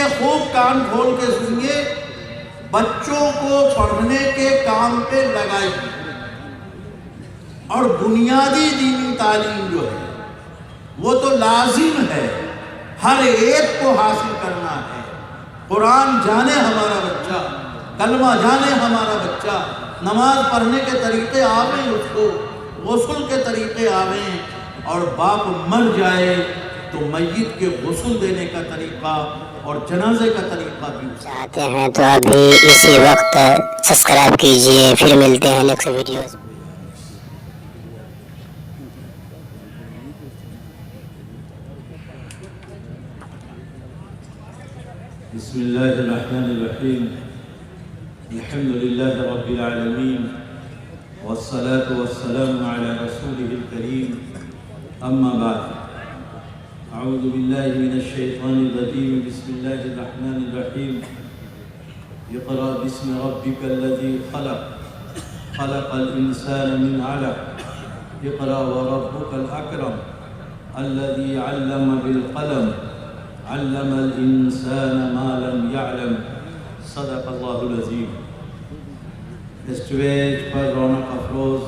لیے خوب کان کھول کے سنیے، بچوں کو پڑھنے کے کام پہ لگائیے، اور بنیادی دینی تعلیم جو ہے وہ تو لازم ہے، ہر ایک کو حاصل کرنا ہے۔ قرآن جانے ہمارا بچہ، کلمہ جانے ہمارا بچہ، نماز پڑھنے کے طریقے آویں اس کو، غسل کے طریقے آویں، اور باپ مر جائے تو میت کے غسل دینے کا طریقہ اور جنازے کا طریقہ بھی چاہتے ہیں تو ابھی اسی وقت سبسکرائب کیجئے۔ پھر ملتے ہیں نیکسٹ ویڈیوز۔ بسم اللہ الرحمن الرحیم، الحمد للہ رب العالمین، والصلاة والسلام علی رسولہ الکریم، اما بعد، اعوذ باللہ من الشیطان الرجیم، بسم اللہ الرحمن الرحیم، اقرأ باسم ربک الذی خلق، خلق الانسان من علق، اقرأ وربک الاکرم، الذی علم بالقلم، علم الانسان ما لم يعلم، صدق اللہ العظیم۔ اسٹیج پر رونق افروز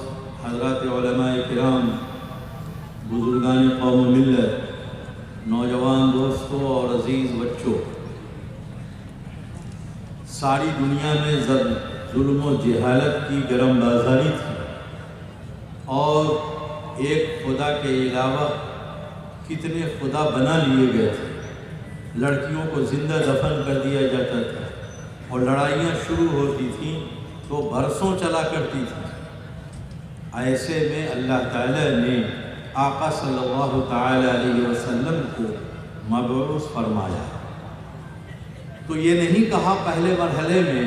حضرات علماء کرام، بزرگان قوم و ملت، نوجوان دوستوں اور عزیز بچوں، ساری دنیا میں ظلم و جہالت کی گرم بازاری تھی، اور ایک خدا کے علاوہ کتنے خدا بنا لیے گئے تھے۔ لڑکیوں کو زندہ دفن کر دیا جاتا تھا، اور لڑائیاں شروع ہوتی تھیں تو برسوں چلا کرتی تھیں۔ ایسے میں اللہ تعالیٰ نے آقا صلی اللہ تعالیٰ علیہ وسلم کو مبعوث فرمایا۔ تو یہ نہیں کہا پہلے مرحلے میں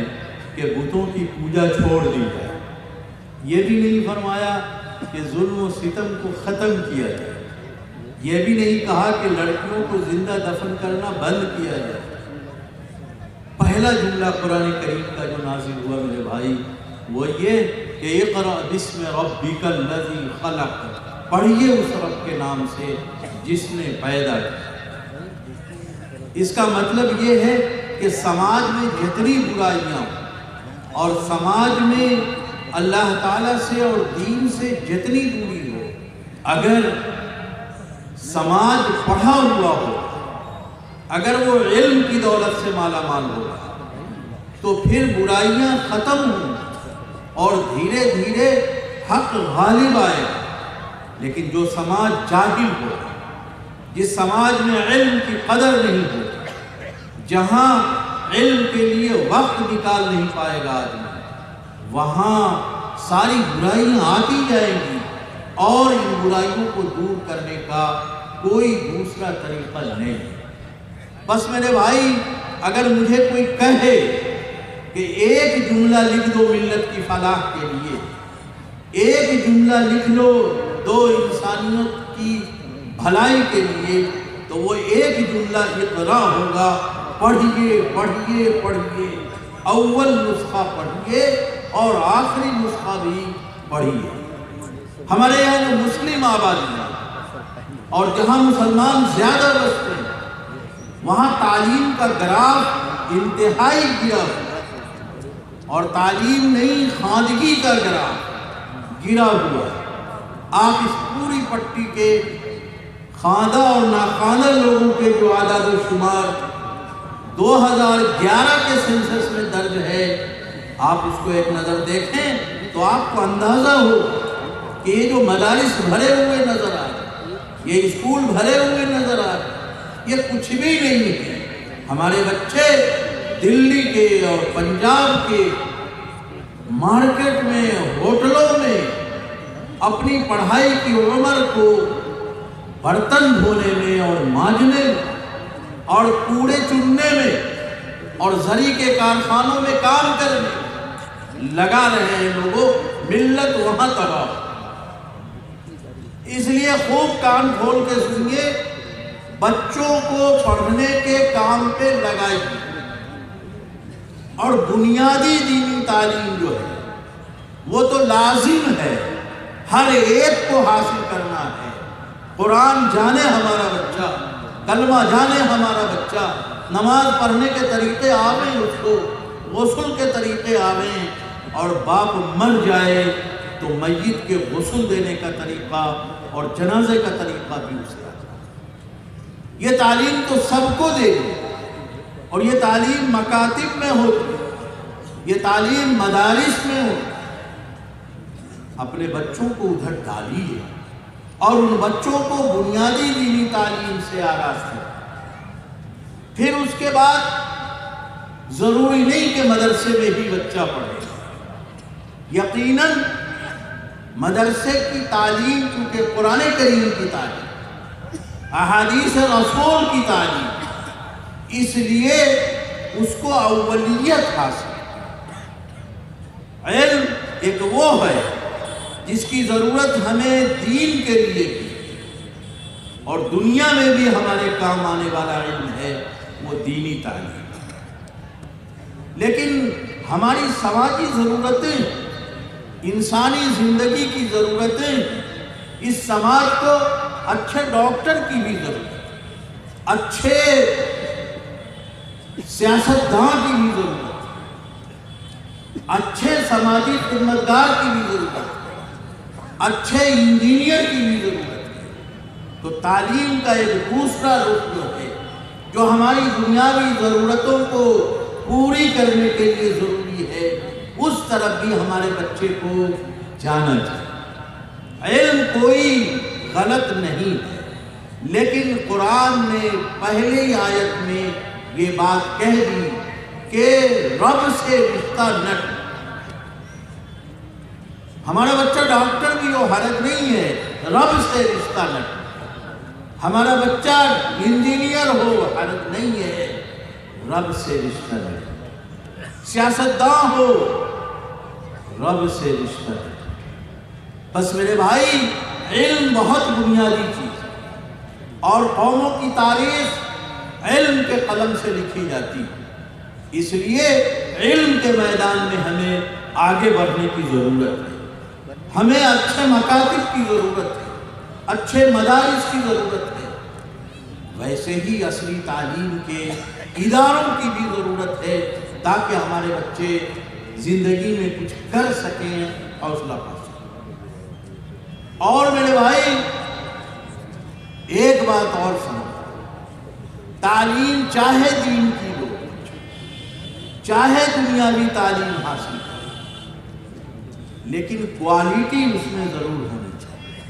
کہ بتوں کی پوجا چھوڑ دی جائے، یہ بھی نہیں فرمایا کہ ظلم و ستم کو ختم کیا جائے، یہ بھی نہیں کہا کہ لڑکیوں کو زندہ دفن کرنا بند کیا جائے۔ پہلا جملہ قرآن کریم کا جو نازل ہوا میرے بھائی وہ یہ کہ اقرأ باسم ربک الذی خلق، پڑھیے اس رب کے نام سے جس نے پیدا کیا۔ اس کا مطلب یہ ہے کہ سماج میں جتنی برائیاں اور سماج میں اللہ تعالیٰ سے اور دین سے جتنی دوری ہو، اگر سماج پڑھا ہوا ہو، اگر وہ علم کی دولت سے مالا مال ہو، تو پھر برائیاں ختم ہوں اور دھیرے دھیرے حق غالب آئے۔ لیکن جو سماج جاہل ہو، جس سماج میں علم کی قدر نہیں ہو، جہاں علم کے لیے وقت نکال نہیں پائے گا آدمی، وہاں ساری برائیاں آتی جائیں گی، اور ان برائیوں کو دور کرنے کا کوئی دوسرا طریقہ نہیں۔ بس میرے بھائی، اگر مجھے کوئی کہے کہ ایک جملہ لکھ دو ملت کی فلاح کے لیے، ایک جملہ لکھ لو دو انسانیت کی بھلائی کے لیے، تو وہ ایک جملہ اقرا ہوگا۔ پڑھیے پڑھیے پڑھیے، اول نسخہ پڑھیے اور آخری نسخہ بھی پڑھیے۔ ہمارے یہاں جو مسلم آبادی ہے اور جہاں مسلمان زیادہ بستے ہیں، وہاں تعلیم کا گراف انتہائی گرا ہوا ہے، اور تعلیم نہیں، خواندگی کا گراف گرا ہوا ہے۔ آپ اس پوری پٹی کے خواندہ اور ناخواندہ لوگوں کے جو اعداد و شمار 2011 کے سینسس میں درج ہے، آپ اس کو ایک نظر دیکھیں تو آپ کو اندازہ ہو کہ یہ جو مدارس بھرے ہوئے نظر آ رہے، یہ اسکول بھرے ہوئے نظر آ رہے، یہ کچھ بھی نہیں ہے۔ ہمارے بچے دلی کے اور پنجاب کے مارکیٹ میں، ہوٹلوں میں اپنی پڑھائی کی عمر کو برتن دھونے میں اور مانجنے میں اور کوڑے چننے میں اور زری کے کارخانوں میں کام کرنے لگا رہے ہیں لوگوں، ملت وہاں تباہ۔ اس لیے خوب کان کھول کے سنیے، بچوں کو پڑھنے کے کام پہ لگائیے، اور بنیادی دینی تعلیم جو ہے وہ تو لازم ہے، ہر ایک کو حاصل کرنا ہے۔ قرآن جانے ہمارا بچہ، کلمہ جانے ہمارا بچہ، نماز پڑھنے کے طریقے آویں، اس کو غسل کے طریقے آویں، اور باپ مر جائے تو میت کے غسل دینے کا طریقہ اور جنازے کا طریقہ بھی اسے آ جائے۔ یہ تعلیم تو سب کو دے گی، اور یہ تعلیم مکاتب میں ہوتی، یہ تعلیم مدارس میں ہوتی۔ اپنے بچوں کو ادھر ڈالیے اور ان بچوں کو بنیادی دینی تعلیم سے آغاز کریں۔ پھر اس کے بعد ضروری نہیں کہ مدرسے میں ہی بچہ پڑھے، یقیناً مدرسے کی تعلیم کیونکہ قرآن کریم کی تعلیم، احادیث رسول کی تعلیم، اس لیے اس کو اولیت حاصل۔ علم ایک وہ ہے جس کی ضرورت ہمیں دین کے لیے بھی اور دنیا میں بھی ہمارے کام آنے والا علم ہے، وہ دینی تعلیم۔ لیکن ہماری سماجی ضرورتیں، انسانی زندگی کی ضرورتیں، اس سماج کو اچھے ڈاکٹر کی بھی ضرورت، اچھے سیاستداں کی بھی ضرورت، اچھے سماجی خدمتگار کی بھی ضرورت، اچھے انجینئر کی بھی ضرورت ہے۔ تو تعلیم کا ایک دوسرا رخ جو ہے، جو ہماری دنیاوی ضرورتوں کو پوری کرنے کے لیے ضروری ہے، اس طرف بھی ہمارے بچے کو جانا چاہیے۔ علم کوئی غلط نہیں ہے، لیکن قرآن نے پہلی آیت میں یہ بات کہہ دی کہ رب سے رشتہ نہ ٹوٹے۔ ہمارا بچہ ڈاکٹر بھی ہو حرج نہیں ہے، رب سے رشتہ نہ ٹوٹے۔ ہمارا بچہ انجینئر ہو حرج نہیں ہے، رب سے رشتہ نہ ٹوٹے۔ سیاستداں ہو، رب سے رشتہ نہ ٹوٹے۔ بس میرے بھائی، علم بہت بنیادی چیز ہے، اور قوموں کی تاریخ علم کے قلم سے لکھی جاتی ہے۔ اس لیے علم کے میدان میں ہمیں آگے بڑھنے کی ضرورت ہے، ہمیں اچھے مکاتب کی ضرورت ہے، اچھے مدارس کی ضرورت ہے۔ ویسے ہی اصلی تعلیم کے اداروں کی بھی ضرورت ہے، تاکہ ہمارے بچے زندگی میں کچھ کر سکیں، حوصلہ پا سکیں۔ اور میرے بھائی، ایک بات اور سنو، تعلیم چاہے دین کی ہو، چاہے دنیاوی تعلیم حاصل کرے، لیکن کوالٹی اس میں ضرور ہونی چاہیے۔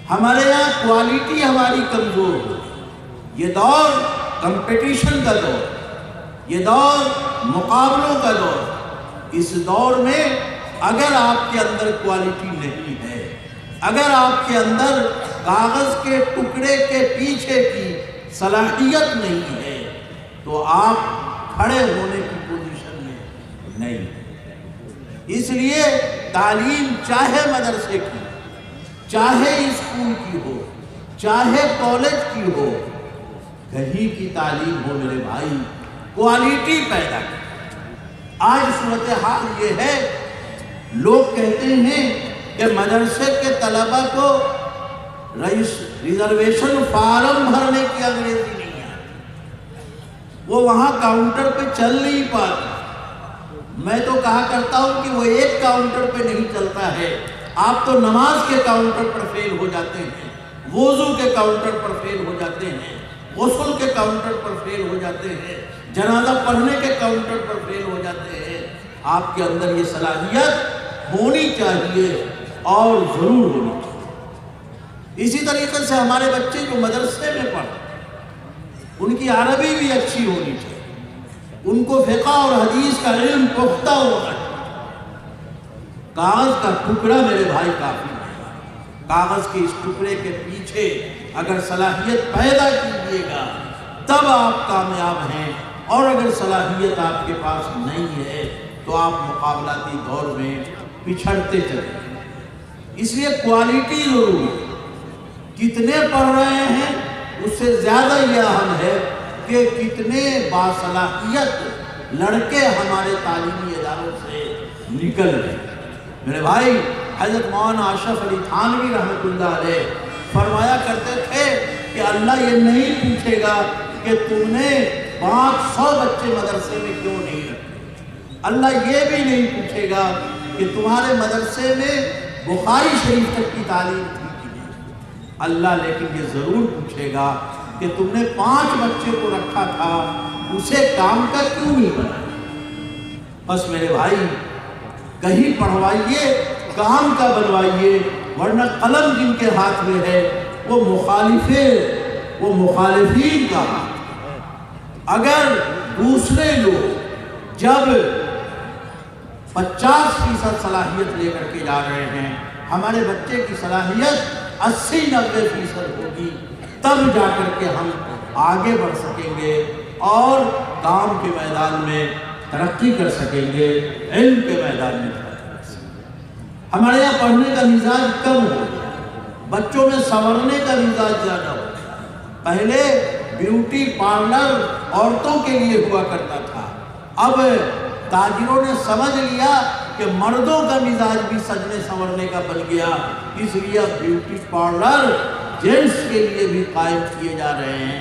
ہمارے یہاں کوالٹی ہماری کمزور ہو۔ یہ دور کمپٹیشن کا دور، یہ دور مقابلوں کا دور۔ اس دور میں اگر آپ کے اندر کوالٹی نہیں ہے، اگر آپ کے اندر کاغذ کے ٹکڑے کے پیچھے کی صلاحیت نہیں ہے، تو آپ کھڑے ہونے کی پوزیشن میں نہیں ہیں۔ اس لیے تعلیم چاہے مدرسے کی، چاہے اسکول کی ہو، چاہے کالج کی ہو، کہیں کی تعلیم ہو میرے بھائی، کوالٹی پیدا کرے۔ آج صورتحال یہ ہے، لوگ کہتے ہیں کہ مدرسے کے طلبہ کو ریزرویشن فارم بھرنے کی انگریزی نہیں آتی، وہ وہاں کاؤنٹر پہ چل نہیں پاتے۔ میں تو کہا کرتا ہوں کہ وہ ایک کاؤنٹر پہ نہیں چلتا ہے، آپ تو نماز کے کاؤنٹر پر فیل ہو جاتے ہیں، وضو کے کاؤنٹر پر فیل ہو جاتے ہیں، غسل کے کاؤنٹر پر فیل ہو جاتے ہیں، جنازہ پڑھنے کے کاؤنٹر پر فیل ہو جاتے ہیں۔ آپ کے اندر یہ صلاحیت ہونی چاہیے اور ضرور ہونی چاہیے۔ اسی طریقے سے ہمارے بچے جو مدرسے میں پڑھیں، ان کی عربی بھی اچھی ہونی چاہیے، ان کو فقہ اور حدیث کا علم پختہ ہونا چاہیے۔ کاغذ کا ٹکڑا میرے بھائی کافی نہیں، کاغذ کے اس ٹکڑے کے پیچھے اگر صلاحیت پیدا کیجیے گا تب آپ کامیاب ہیں، اور اگر صلاحیت آپ کے پاس نہیں ہے تو آپ مقابلاتی دور میں پچھڑتے چلیں گے۔ اس لیے کوالٹی ضروری ہے، کتنے پڑھ رہے ہیں اس سے زیادہ یہ اہم ہے کہ کتنے باصلاحیت لڑکے ہمارے تعلیمی اداروں سے نکل گئے۔ میرے بھائی، حضرت مولانا اشرف علی تھانوی رحمۃ اللہ علیہ فرمایا کرتے تھے کہ اللہ یہ نہیں پوچھے گا کہ تم نے 500 بچے مدرسے میں کیوں نہیں رکھتے؟ اللہ یہ بھی نہیں پوچھے گا کہ تمہارے مدرسے میں بخاری شریف تک کی تعلیم تھی کہ نہیں۔ اللہ لیکن یہ ضرور پوچھے گا کہ تم نے 5 بچے کو رکھا تھا، اسے کام کا کیوں نہیں بنایا؟ بس میرے بھائی، کہیں پڑھوائیے، کام کا بنوائیے، ورنہ قلم جن کے ہاتھ میں ہے وہ مخالفین کا ہاتھ ہے۔ اگر دوسرے لوگ جب 50% صلاحیت لے کر کے جا رہے ہیں، ہمارے بچے کی صلاحیت 80-90% ہوگی، تب جا کر کے ہم آگے بڑھ سکیں گے اور کام کے میدان میں ترقی کر سکیں گے، علم کے میدان میں ترقی کر سکیں گے۔ ہمارے یہاں پڑھنے کا مزاج کم ہو گیا، بچوں میں سنورنے کا مزاج زیادہ ہو گیا۔ پہلے بیوٹی پارلر عورتوں کے لیے ہوا کرتا تھا، اب تاجروں نے سمجھ لیا کہ مردوں کا مزاج بھی سجنے سنورنے کا بن گیا، اس لیے اب بیوٹی پارلر جینٹس کے لیے بھی قائم کیے جا رہے ہیں۔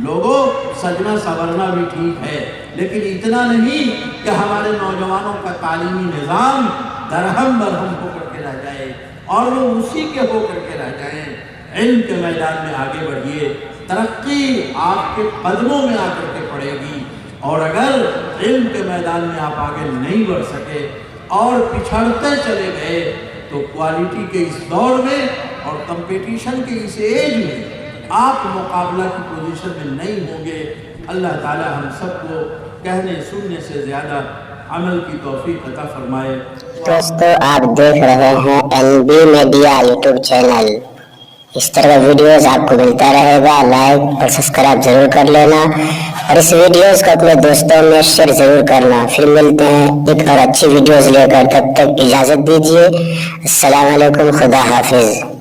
لوگوں، سجنا سنورنا بھی ٹھیک ہے، لیکن اتنا نہیں کہ ہمارے نوجوانوں کا تعلیمی نظام درہم برہم ہو کر کے رہ جائے اور وہ اسی کے ہو کر کے رہ جائیں۔ علم کے میدان میں آگے بڑھیے، ترقی آپ کے قدموں میں آ کر کے پڑے گی، اور اگر علم کے میدان میں آپ آگے نہیں بڑھ سکے اور پچھڑتے چلے گئے تو کوالٹی کے اس دور میں اور کمپٹیشن کے اس ایج میں آپ مقابلہ کی پوزیشن میں نہیں ہوں گے۔ اللہ تعالی ہم سب کو کہنے سننے سے زیادہ عمل کی توفیق عطا فرمائے۔ دوستو، آپ دیکھ رہے ہیں NB میڈیا یوٹیوب چینل۔ اس طرح ویڈیوز آپ کو ملتا رہے گا، لائک اور سبسکرائب ضرور کر لینا، اور اس ویڈیوز کو اپنے دوستوں میں شیئر ضرور کرنا۔ پھر ملتے ہیں ایک اور اچھی ویڈیوز لے کر، تب تک اجازت دیجیے۔ السلام علیکم، خدا حافظ۔